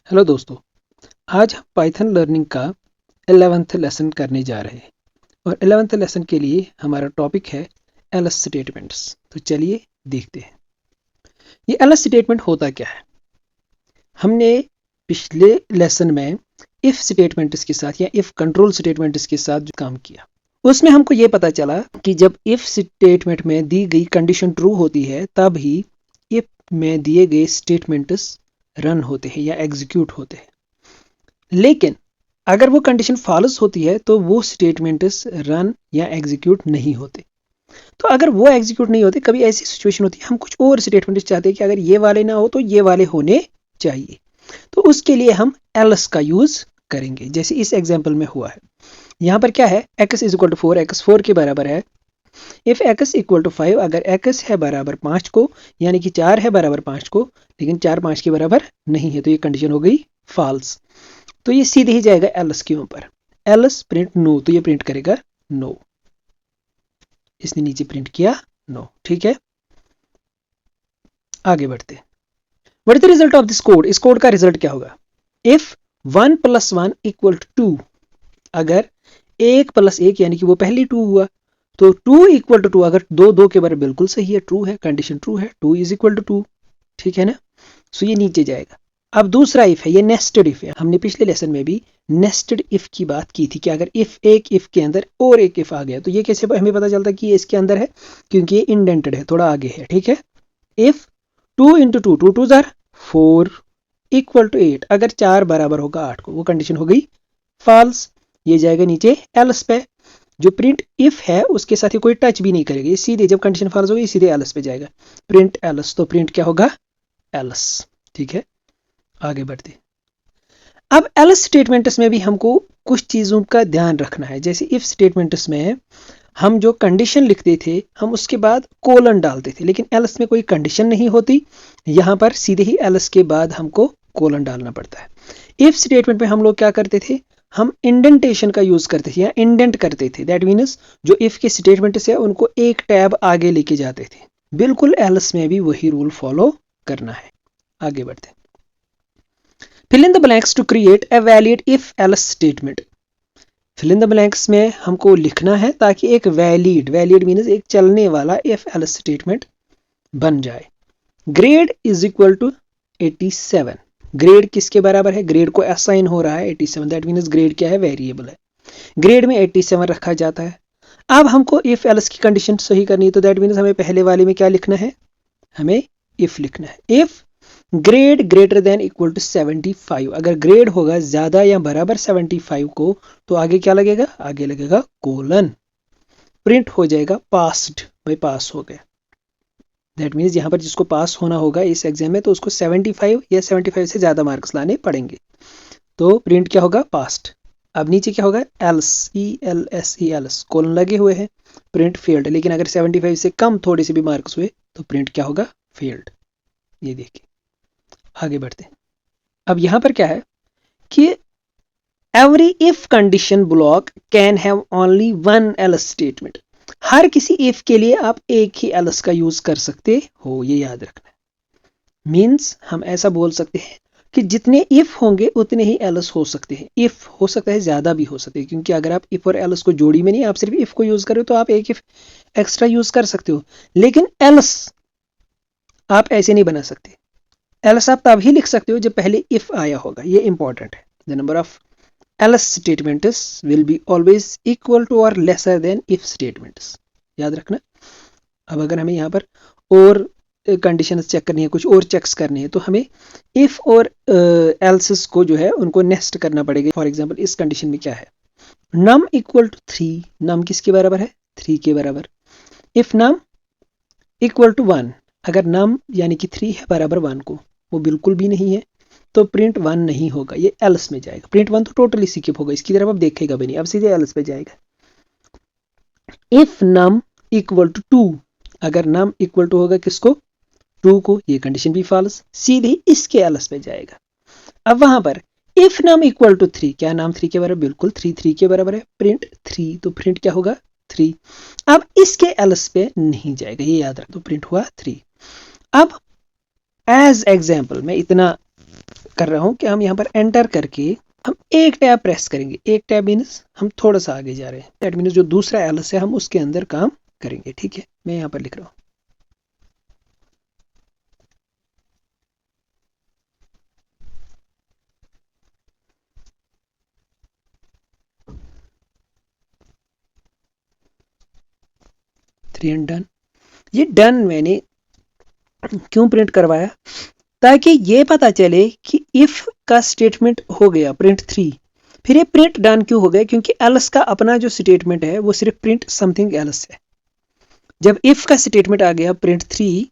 Hello दोस्तों, आज हम पाइथन लर्निंग का 11th लेसन करने जा रहे हैं और 11th लेसन के लिए हमारा टॉपिक है एल्स स्टेटमेंट्स। तो चलिए देखते हैं ये एल्स स्टेटमेंट होता क्या है। हमने पिछले लेसन में इफ स्टेटमेंट्स के साथ या इफ कंट्रोल स्टेटमेंट्स के साथ जो काम किया उसमें हमको ये पता चला कि जब इफ स्टेटमेंट में दी गई कंडीशन ट्रू होती है तब ही इफ में दिए गए स्टेटमेंट्स रन होते हैं या एग्जीक्यूट होते हैं, लेकिन अगर वो कंडीशन फॉल्स होती है तो वो स्टेटमेंट्स रन या एग्जीक्यूट नहीं होते। तो अगर वो एग्जीक्यूट नहीं होते, कभी ऐसी सिचुएशन होती है हम कुछ और स्टेटमेंट्स चाहते हैं कि अगर ये वाले ना हो तो ये वाले होने चाहिए, तो उसके लिए हम एल्स का यूज करेंगे, जैसे इस एग्जाम्पल में हुआ है। यहाँ पर क्या है, x is equal to 4, x 4 के बराबर है। इफ x इक्वल टू 5, अगर x है बराबर 5 को, यानी कि 4 है बराबर 5 को, लेकिन 4 5 के बराबर नहीं है, तो ये कंडीशन हो गई फॉल्स। तो ये सीधे ही जाएगा एल्स के ऊपर, एल्स प्रिंट नो, तो ये प्रिंट करेगा नो। इसने नीचे प्रिंट किया नो, ठीक है। आगे बढ़ते, what is the result of this code. इस कोड का रिजल्ट क्या होगा। इफ 1 + 1 = 2, अगर 1 + 1 यानी कि वो पहली 2 हुआ, तो 2 = 2, अगर 2 2 के बराबर बिल्कुल सही है, ट्रू है, कंडीशन ट्रू है, 2 = 2, ठीक है ना। सो ये नीचे जाएगा। अब दूसरा इफ है, ये नेस्टेड इफ है। हमने पिछले लेसन में भी नेस्टेड इफ की बात की थी कि अगर इफ एक इफ के अंदर और एक इफ आ गया तो ये कैसे हमें पता चलता है कि ये इसके अंदर है, क्योंकि ये इंडेंटेड है, थोड़ा आगे है, ठीक है। इफ 2 × 2, 2 2 = 4 = 8, अगर 4 बराबर होगा 8 को, वो कंडीशन हो गई फॉल्स। ये जाएगा नीचे एल्स पे। जो प्रिंट इफ है उसके साथ ही कोई टच भी नहीं करेगा, ये सीधे जब कंडीशन फॉल्स होगी सीधे एल्स पे जाएगा, प्रिंट एल्स। तो प्रिंट क्या होगा, एल्स, ठीक है। आगे बढ़ते, अब एल्स स्टेटमेंट्स में भी हमको कुछ चीज़ों का ध्यान रखना है। जैसे इफ स्टेटमेंट्स में हम जो कंडीशन लिखते थे हम उसके बाद कोलन डालते थे, लेकिन एल्स में कोई कंडीशन नहीं होती, यहाँ पर सीधे ही एल्स के बाद हमको कोलन डालना पड़ता है। इफ स्टेटमेंट में हम लोग क्या करते थे, हम इंडेंटेशन का यूज करते थे या इंडेंट करते थे। दैट मीन्स जो इफ के स्टेटमेंट्स है उनको एक टैब आगे लेके जाते थे। बिल्कुल एल्स में भी वही रूल फॉलो करना है। आगे बढ़ते, fill in the blanks to create a valid if else statement। fill in the blanks में हमको लिखना है ताकि एक वैलिड मीन्स एक चलने वाला if else स्टेटमेंट बन जाए। Grade is equal to 87, grade किसके बराबर है, ग्रेड को असाइन हो रहा है 87, दैट मीन्स ग्रेड क्या है, वेरिएबल है। ग्रेड में 87 रखा जाता है। अब हमको इफ एल्स की कंडीशन सही करनी है, तो दैट मीन्स हमें पहले वाले में क्या लिखना है, हमें इफ लिखना है। If grade greater than equal to 75, अगर ग्रेड होगा ज्यादा या बराबर 75 को, तो आगे क्या लगेगा, आगे लगेगा कोलन, प्रिंट हो जाएगा पास्ड, भाई पास हो गया। दैट मीन्स यहाँ पर जिसको पास होना होगा इस एग्जाम में तो उसको 75 या 75 से ज्यादा मार्क्स लाने पड़ेंगे, तो प्रिंट क्या होगा, पास्ट। अब नीचे क्या होगा, एल्स, ELSE एल्स, कोलन लगे हुए हैं, प्रिंट फेल्ड। लेकिन अगर 75 से कम थोड़े से भी मार्क्स हुए तो प्रिंट क्या होगा, फेल्ड। ये देखिए, आगे बढ़ते हैं। अब यहां पर क्या है कि every if condition block can have only one else statement. हर किसी इफ के लिए आप एक ही एल्स का यूज कर सकते हो, ये याद रखना है। मींस हम ऐसा बोल सकते हैं कि जितने इफ होंगे उतने ही एल्स हो सकते हैं। इफ हो सकता है ज्यादा भी हो सकते हैं, क्योंकि अगर आप इफ और एल्स को जोड़ी में नहीं, आप सिर्फ इफ को यूज करो तो आप एक इफ एक्स्ट्रा यूज कर सकते हो, लेकिन एल्स आप ऐसे नहीं बना सकते। एल्स आप तभी लिख सकते हो जब पहले इफ आया होगा, ये इंपॉर्टेंट है। The number of else statements will be always equal to और लेसर देन इफ स्टेटमेंट्स, याद रखना। अब अगर हमें यहाँ पर और कंडीशन चेक करनी है, कुछ और चेक्स करने हैं, तो हमें इफ और एल्सेस को जो है उनको नेस्ट करना पड़ेगा। फॉर एग्जाम्पल इस कंडीशन में क्या है, नम इक्वल टू 3, नम किसके बराबर है, 3 के बराबर। इफ नम इक्वल टू 1, अगर नम यानी कि 3 है बराबर 1 को, वो बिल्कुल भी नहीं है, तो प्रिंट 1 नहीं होगा, ये एल्स में जाएगा। प्रिंट 1 तो टोटली स्किप होगा, इसकी तरफ अब देखेगा भी नहीं, अब सीधे एल्स पे जाएगा। इफ नम इक्वल टू 2, अगर नम इक्वल टू होगा किसको, 2 को, ये कंडीशन भी फॉल्स, सीधे इसके एल्स पे जाएगा। अब वहां पर इफ नम इक्वल टू 3, क्या नाम 3 के बराबर, बिल्कुल 3 के बराबर है, प्रिंट 3, तो प्रिंट क्या होगा, 3। अब इसके एल्स पे नहीं जाएगा, ये याद रख, तो प्रिंट हुआ 3। अब एज एग्जाम्पल मैं इतना कर रहा हूँ कि हम यहाँ पर एंटर करके हम एक टैब प्रेस करेंगे। एक टैब मीन्स हम थोड़ा सा आगे जा रहे हैं, दैट मीन्स जो दूसरा एल्स है हम उसके अंदर काम करेंगे। ठीक है, मैं यहाँ पर लिख रहा हूँ। डन। ये डन मैंने क्यों प्रिंट करवाया, ताकि ये पता चले कि इफ का स्टेटमेंट हो गया प्रिंट 3, फिर ये प्रिंट डन क्यों हो गया, क्योंकि एल्स का अपना जो स्टेटमेंट है वो सिर्फ प्रिंट समथिंग एल्स है। जब इफ का स्टेटमेंट आ गया प्रिंट 3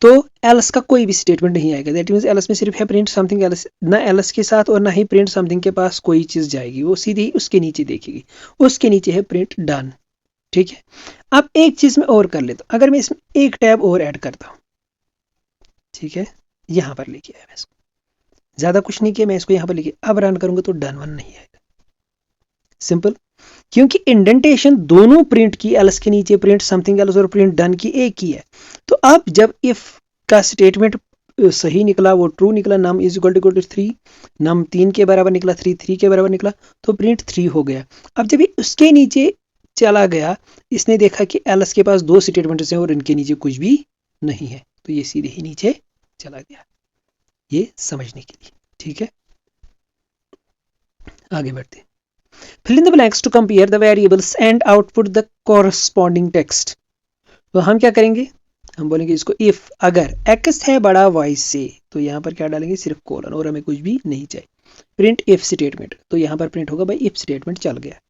तो एल्स का कोई भी स्टेटमेंट नहीं आएगा। दैट मीन्स एल्स में सिर्फ है प्रिंट समथिंग एल्स, ना एल्स के साथ और ना ही प्रिंट समथिंग के पास कोई चीज़ जाएगी, वो सीधी उसके नीचे देखेगी। उसके नीचे है प्रिंट डन। ठीक है, अब एक चीज़ मैं और कर लेता हूँ, अगर मैं इसमें एक टैब और ऐड करता हूँ। ठीक है, यहाँ पर लेके आया मैं इसको, ज़्यादा कुछ नहीं किया, मैं इसको यहाँ पर लेके अब रन करूँगा तो डन वन नहीं आएगा। सिंपल, क्योंकि इंडेंटेशन दोनों प्रिंट की, एल्स के नीचे प्रिंट समथिंग एल्स और प्रिंट डन की एक ही है। तो अब जब इफ का स्टेटमेंट सही निकला, वो ट्रू निकला, नम इज इक्वल टू 3, नम 3 के बराबर निकला, 3 के बराबर निकला, तो प्रिंट 3 हो गया। अब जब ये उसके नीचे चला गया, इसने देखा कि एल्स के पास 2 स्टेटमेंट्स हैं और इनके नीचे कुछ भी नहीं है, तो ये सीधे ही नीचे चला गया, ये समझने के लिए। ठीक है, आगे बढ़ते हैं। Fill in the blanks to compare the variables and output the corresponding text। तो हम क्या करेंगे, हम बोलेंगे इसको if अगर x है बड़ा y से, तो यहाँ पर क्या डालेंगे, सिर्फ कोलन, और हमें कुछ भी नहीं चाहिए। प्रिंट if स्टेटमेंट, तो यहाँ पर प्रिंट होगा भाई if स्टेटमेंट चल गया।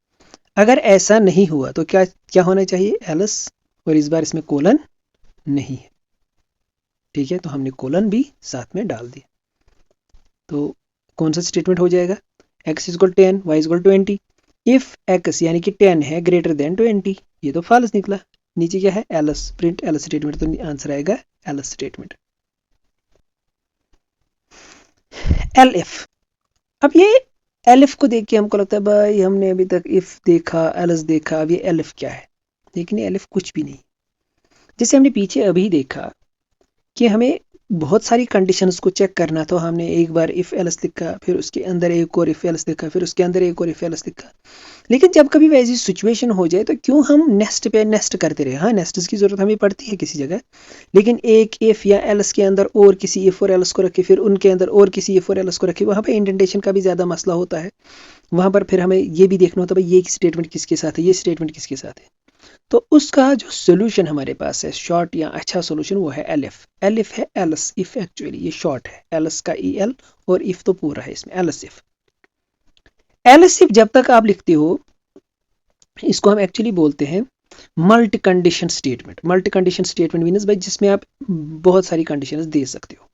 अगर ऐसा नहीं हुआ तो क्या क्या होना चाहिए, else, और इस बार इसमें कोलन नहीं है। ठीक है, तो हमने कोलन भी साथ में डाल दिया, तो कौन सा स्टेटमेंट हो जाएगा, x is equal 10, y is equal 20। If x यानी कि 10 है ग्रेटर देन 20, ये तो फॉल्स निकला। नीचे क्या है, एल्स, प्रिंट एल्स स्टेटमेंट, तो आंसर आएगा एल्स स्टेटमेंट। एलएफ, अब ये एलिफ को देख के हमको लगता है भाई हमने अभी तक इफ देखा, एल्स देखा, अब ये एलिफ क्या है, लेकिन ये एलिफ कुछ भी नहीं। जैसे हमने पीछे अभी देखा कि हमें बहुत सारी कंडीशंस को चेक करना, तो हमने एक बार इफ एल्स लिखा, फिर उसके अंदर एक और इफ एल्स लिखा, फिर उसके अंदर एक और इफ एल्स लिखा। लेकिन जब कभी वैसी सिचुएशन हो जाए तो क्यों हम नेस्ट पे नेस्ट करते रहे। हाँ, नेस्ट्स की जरूरत हमें पड़ती है किसी जगह, लेकिन एक इफ या एल्स के अंदर और किसी इफ और एल्स को रखे, फिर उनके अंदर और किसी इफ और एल्स को रखे, वहाँ पे इंडेंटेशन का भी ज़्यादा मसला होता है। वहाँ पर फिर हमें ये भी देखना होता है भाई ये स्टेटमेंट किसके साथ है, ये स्टेटमेंट किसके साथ है। तो उसका जो सोल्यूशन हमारे पास है, शॉर्ट या अच्छा सोल्यूशन, वो है एलिफ। एलिफ है एल्स इफ, एक्चुअली ये शॉर्ट है, एल्स का ई एल और इफ तो पूरा है इसमें, एल्स इफ। एल्स इफ जब तक आप लिखते हो, इसको हम एक्चुअली बोलते हैं multi condition statement. Multi condition statement means भाई जिसमें आप बहुत सारी कंडीशंस दे सकते हो।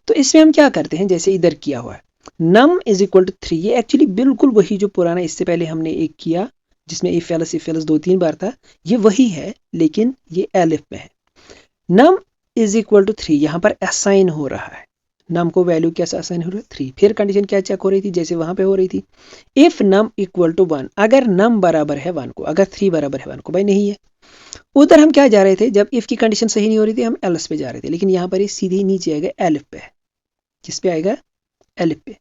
तो इसमें हम क्या करते हैं, जैसे इधर किया हुआ है नम इज इक्वल टू 3, ये एक्चुअली बिल्कुल वही जो पुराना इससे पहले हमने एक किया जिसमें इफ एल्स 2-3 बार था, ये वही है, लेकिन ये एलिफ में है। नम इज इक्वल टू 3 यहाँ पर असाइन हो रहा है, नम को वैल्यू कैसे असाइन हो रहा है, 3। फिर कंडीशन क्या चेक हो रही थी, जैसे वहां पे हो रही थी, इफ नम इक्वल टू 1, अगर नम बराबर है 1 को, अगर 3 बराबर है 1 को, भाई नहीं है। उधर हम क्या जा रहे थे, जब इफ की कंडीशन सही नहीं हो रही थी हम एल्स पे जा रहे थे, लेकिन यहाँ पर ये सीधे नीचे आएगा एलिफ पे, किस पे आएगा, एलिफ पे।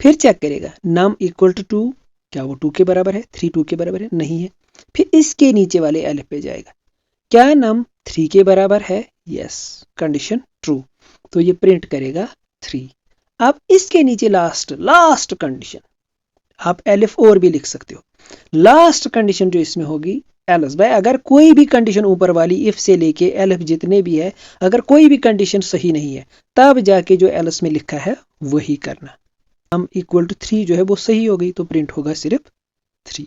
फिर चेक करेगा नम इक्वल टू 2, क्या वो 2 के बराबर है, 3 2 के बराबर है, नहीं है। फिर इसके नीचे वाले एलिफ पे जाएगा, क्या नम 3 के बराबर है, यस, कंडीशन ट्रू, तो ये प्रिंट करेगा 3। अब इसके नीचे लास्ट कंडीशन, आप एलिफ और भी लिख सकते हो, लास्ट कंडीशन जो इसमें होगी एल्स। भाई अगर कोई भी कंडीशन ऊपर वाली इफ से लेके एलिफ जितने भी है, अगर कोई भी कंडीशन सही नहीं है, तब जाके जो एल्स में लिखा है वही करना। हम इक्वल टू 3 जो है वो सही हो गई, तो प्रिंट होगा सिर्फ 3।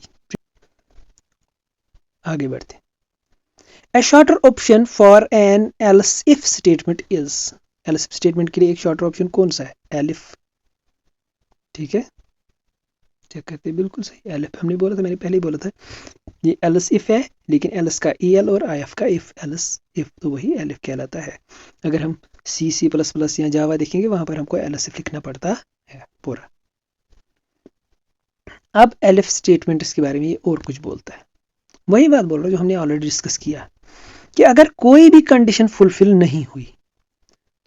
आगे बढ़ते हैं। A shorter option for an else if statement is, else if statement के लिए एक शॉर्टर ऑप्शन कौन सा है, एलिफ। ठीक है, चेक करते हैं, बिल्कुल सही, एलिफ हमने बोला था, मैंने पहले ही बोला था ये एल्स इफ है, लेकिन एल्स का ई एल और आई एफ का इफ, एल्स इफ, तो वही एलिफ कहलाता है। अगर हम C++ या जावा देखेंगे वहां पर हमको एल्स इफ लिखना पड़ता है पूरा। अब एलिफ स्टेटमेंट के बारे में ये और कुछ बोलता है, वही बात बोल रहा हूँ जो हमने ऑलरेडी डिस्कस किया, कि अगर कोई भी कंडीशन फुलफिल नहीं हुई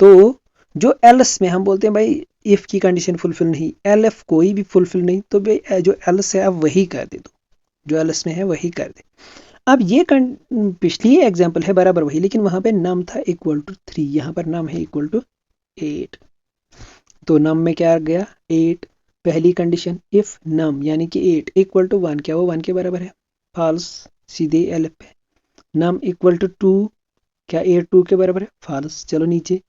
तो जो एल्स में हम बोलते हैं भाई इफ की कंडीशन फुलफिल नहीं, एलएफ कोई भी फुलफिल नहीं, तो भाई जो एल्स है अब वही कर दे दो, जो एल्स में है वही कर दे। अब ये पिछली एग्जाम्पल है बराबर वही, लेकिन वहां पे नम था इक्वल टू 3, यहाँ पर नम है इक्वल टू 8। तो नम में क्या आ गया 8। पहली कंडीशन इफ नम यानी कि 8 इक्वल टू 1, क्या वो 1 के बराबर है, फॉल्स, सीधे एलएफ पे। नम इक्वल टू 2, क्या 8 2 के बराबर है, फॉल्स, चलो नीचे।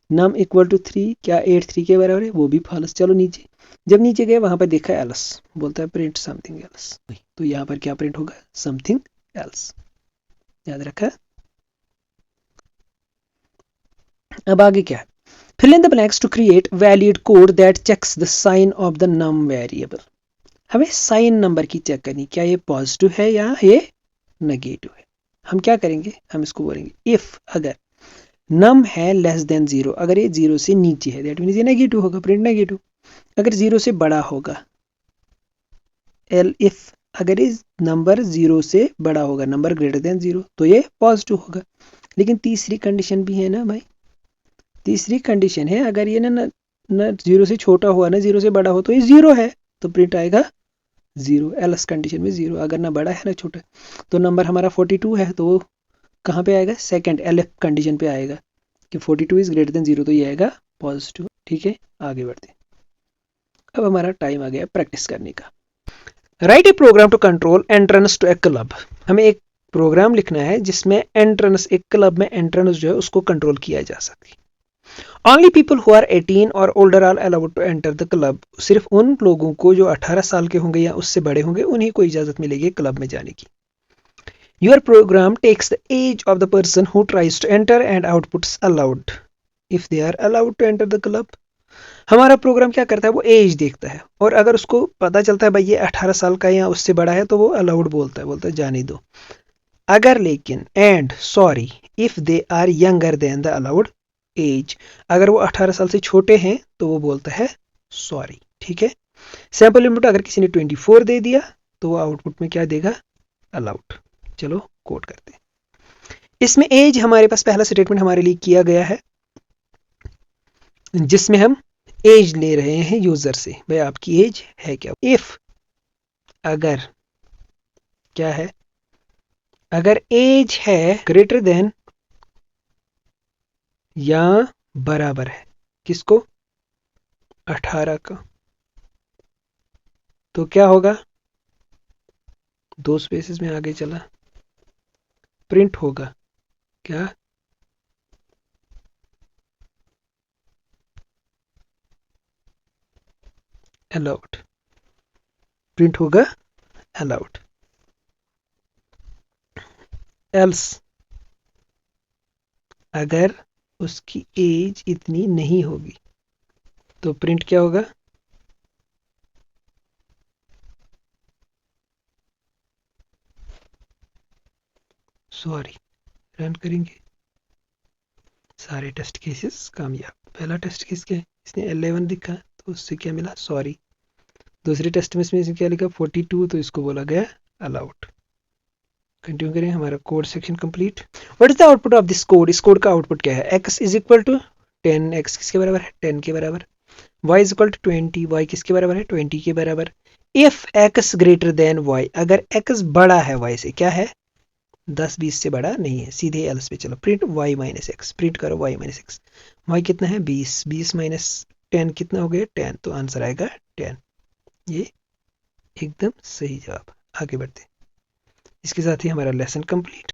नम इक्वल टू 3, क्या 8 3 के बराबर है, वो भी फॉल्स, चलो नीचे। जब नीचे गए वहां पर देखा एल्स, बोलता है प्रिंट समथिंग एल्स, तो यहाँ पर क्या प्रिंट होगा, समथिंग एल्स, याद रखा। अब आगे क्या है, fill in the blanks to create valid code that checks the sign of the num variable। हमें साइन नंबर की चेक करनी, क्या ये पॉजिटिव है या ये नेगेटिव है। हम क्या करेंगे, हम इसको बोलेंगे इफ अगर नम है लेस देन 0, अगर ये 0 से नीचे है दैट मीन्स ये नेगेटिव होगा, प्रिंट नेगेटिव। अगर 0 से बड़ा होगा, एल इफ अगर ये नंबर 0 से बड़ा होगा, नंबर ग्रेटर देन 0, तो ये पॉजिटिव होगा। लेकिन तीसरी कंडीशन भी है ना भाई, तीसरी कंडीशन है अगर ये ना 0 से छोटा हुआ ना 0 से बड़ा हो तो ये 0 है, तो प्रिंट आएगा 0। एल्स कंडीशन में 0, अगर ना बड़ा है ना छोटा। तो नंबर हमारा 42 है, तो वो कहाँ पे आएगा, सेकंड एलएफ कंडीशन पे आएगा कि 42 इज ग्रेटर देन 0, तो ये आएगा पॉजिटिव। ठीक है, आगे बढ़ते। अब हमारा टाइम आ गया प्रैक्टिस करने का। Write a program to control entrance to a club. हमें एक प्रोग्राम लिखना है जिसमें एंट्रेंस, एक क्लब में एंट्रेंस जो है उसको कंट्रोल किया जा सके। Only people who are 18 or older are allowed to enter the club। सिर्फ उन लोगों को जो 18 साल के होंगे या उससे बड़े होंगे उन्हीं को इजाजत मिलेगी क्लब में जाने की। Your program takes the age of the person who tries to enter and outputs allowed if they are allowed to enter the club। हमारा प्रोग्राम क्या करता है, वो एज देखता है, और अगर उसको पता चलता है भाई ये 18 साल का या उससे बड़ा है तो वो अलाउड बोलता है जाने दो। अगर लेकिन and sorry if they are younger than the allowed age, अगर वो 18 साल से छोटे हैं तो वो बोलता है सॉरी। ठीक है, सैंपल इनपुट अगर किसी ने 24 दे दिया तो वो आउटपुट में क्या देगा, अलाउड। चलो कोड करते हैं। इसमें एज हमारे पास पहला स्टेटमेंट हमारे लिए किया गया है जिसमें हम एज ले रहे हैं यूजर से, भाई आपकी एज है क्या। इफ अगर क्या है, अगर एज है ग्रेटर देन या बराबर है किसको, 18 का, तो क्या होगा, दो स्पेसेस में आगे चला, प्रिंट होगा क्या, अलाउड, प्रिंट होगा अलाउड। एल्स अगर उसकी एज इतनी नहीं होगी तो प्रिंट क्या होगा, सॉरी। रन करेंगे, सारे टेस्ट केसेस कामयाब। पहला टेस्ट केस क्या है, इसने 11 लिखा तो उससे क्या मिला, सॉरी। दूसरे टेस्ट में इसमें क्या लिखा 42, तो इसको बोला गया अलाउड। कंटिन्यू करें, हमारा code section complete. What is the output of this code, इस कोड का आउटपुट क्या है, x is equal to 10, x किसके बराबर है 10 के बराबर। y is equal to 20, y किसके बराबर है 20 के बराबर। If x greater than y, अगर x बड़ा है y से, क्या है 10 20 से बड़ा नहीं है, सीधे एल्स पे चलो, print y minus x, print करो y माइनस एक्स। y कितना है 20, 20 माइनस 10 कितना हो गया 10, तो आंसर आएगा 10। ये एकदम सही जवाब। आगे बढ़ते, इसके साथ ही हमारा लेसन कंप्लीट।